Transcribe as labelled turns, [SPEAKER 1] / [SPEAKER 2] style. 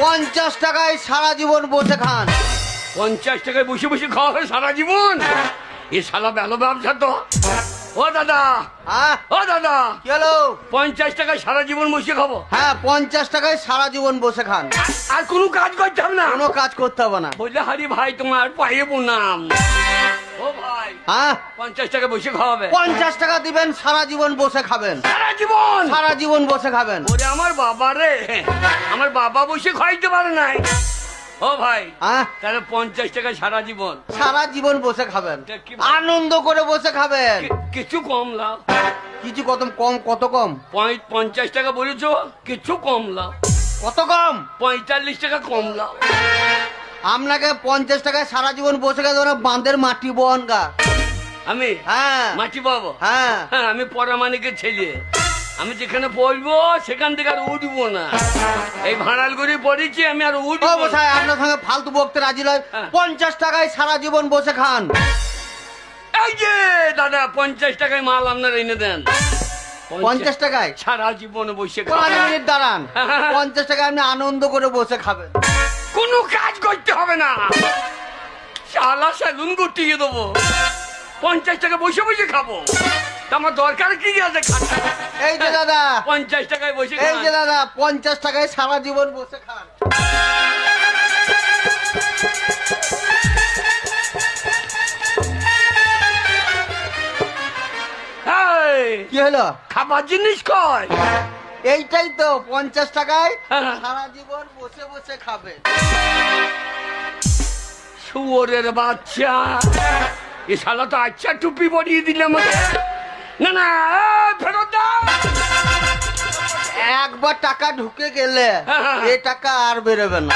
[SPEAKER 1] 50 টাকায় সারা জীবন বসে খান।
[SPEAKER 2] 50 টাকায় বসে বসে খাওয়া হয় সারা জীবন? এ শালা ভালো ব্যবসা তো। ও দাদা,
[SPEAKER 1] হ্যাঁ
[SPEAKER 2] ও দাদা,
[SPEAKER 1] কি হলো?
[SPEAKER 2] 50 টাকায় সারা জীবন বসে খাবো?
[SPEAKER 1] হ্যাঁ 50 টাকায় সারা জীবন বসে খান,
[SPEAKER 2] আর কোনো কাজ করতে হবে না?
[SPEAKER 1] কোনো কাজ করতে হবে না।
[SPEAKER 2] বললে হারি ভাই তোমার পায়ে প্রণাম। ও ভাই,
[SPEAKER 1] হ্যাঁ
[SPEAKER 2] 50 টাকা বসে খাওয়াবে?
[SPEAKER 1] 50 টাকা দিবেন, সারা জীবন বসে খাবেন,
[SPEAKER 2] সারা জীবন?
[SPEAKER 1] সারা জীবন বসে খাবেন।
[SPEAKER 2] ওরে আমার বাবা রে, আমার বাবা বসে খাইতে পারে নাই। ও ভাই,
[SPEAKER 1] হ্যাঁ
[SPEAKER 2] তাহলে 50 টাকা সারা জীবন?
[SPEAKER 1] সারা জীবন বসে খাবেন,
[SPEAKER 2] তা কি
[SPEAKER 1] আনন্দ করে বসে খাবেন।
[SPEAKER 2] কিছু কম লাভ?
[SPEAKER 1] কিছু কত কম? কত কম?
[SPEAKER 2] 50 টাকা বলেছো, কিছু কম লাভ?
[SPEAKER 1] কত কম?
[SPEAKER 2] 45 টাকা কম লাভ।
[SPEAKER 1] আপনাকে 50 টাকায় সারা জীবন বসে গেছে ওরা বাঁধের মাটি বনগা।
[SPEAKER 2] আমি
[SPEAKER 1] হ্যাঁ
[SPEAKER 2] মাটি পাবো?
[SPEAKER 1] হ্যাঁ
[SPEAKER 2] হ্যাঁ, আমি পরামানিকের ছেলে। আমি যেখানে পড়বো সেখান থেকে আর উঠবো না। এই ভাড়াল করে পড়েছি, আমি আর
[SPEAKER 1] ও
[SPEAKER 2] উঠবো না।
[SPEAKER 1] বসাই আপনার সঙ্গে ফালতু বকতে রাজি নয়।
[SPEAKER 2] হ্যাঁ।
[SPEAKER 1] 50 টাকায় সারা জীবন বসে খান।
[SPEAKER 2] এই যে দাদা, 50 টাকায় মাল আপনার এনে দেন।
[SPEAKER 1] 50 টাকায়
[SPEAKER 2] সারা জীবন বসে
[SPEAKER 1] 5
[SPEAKER 2] খাবেন।
[SPEAKER 1] মিনিট দাঁড়ান।
[SPEAKER 2] হ্যাঁ।
[SPEAKER 1] 50 টাকায় আপনি আনন্দ করে বসে খাবেন।
[SPEAKER 2] কোনো কাজ করতে হবে না, শালা সেলুন গুটিয়ে দেবো। 50 টাকা বসে বসে খাবো, তা আমার দরকার কি আছে খাটা?
[SPEAKER 1] এই যে দাদা,
[SPEAKER 2] 50 টাকায় বসে
[SPEAKER 1] এই যে
[SPEAKER 2] খান।
[SPEAKER 1] দাদা 50 টাকায় সারা জীবন বসে খান।
[SPEAKER 2] এই,
[SPEAKER 1] কি হলো?
[SPEAKER 2] খাবার জিনিস কয়?
[SPEAKER 1] এইটাই তো 50 টাকায়
[SPEAKER 2] হ্যাঁ।
[SPEAKER 1] সারা জীবন বসে বসে খাবে।
[SPEAKER 2] শুয়োরের বাচ্চা, এ শালা তো আচ্ছা টুপি পরিয়ে দিলে আমাকে। না না, ফেরত দাও।
[SPEAKER 1] একবার টাকা ঢুকে গেলে
[SPEAKER 2] হ্যাঁ।
[SPEAKER 1] এই টাকা আর বেরোবে না।